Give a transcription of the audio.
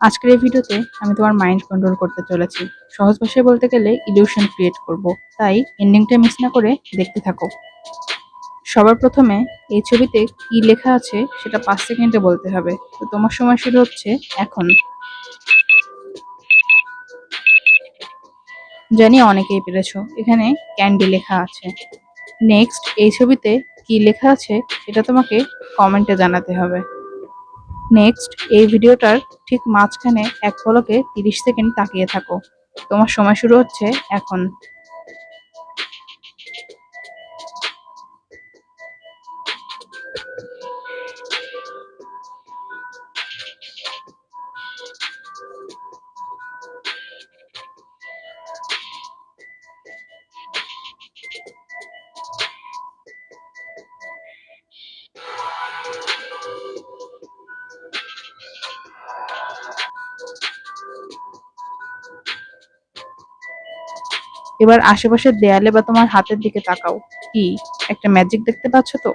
আজকের এই ভিডিওতে আমি তোমার মাইন্ড কন্ট্রোল করতে চলেছি। সহজ ভাষায় বলতে গেলে ইলিউশন ক্রিয়েট করব। তাই এন্ডিংটা মিস না করে দেখতে থাকো। সবার প্রথমে এই ছবিতে কি লেখা আছে সেটা 5 সেকেন্ডে বলতে হবে। তো তোমার সময় শুরু হচ্ছে এখন। জানি অনেকেই পেরেছো। এখানে ক্যান্ডি লেখা আছে। নেক্সট এই ছবিতে কি লেখা আছে এটা তোমাকে কমেন্টে জানাতে হবে। নেক্সট এই ভিডিওটার ঠিক মাঝখানে এক পলকে 30 সেকেন্ড তাকিয়ে থাকো। তোমার সময় শুরু হচ্ছে এখন। এবার আশেপাশের দেয়ালে বা তোমার হাতের দিকে তাকাও। কি একটা ম্যাজিক দেখতে পাচ্ছ তো?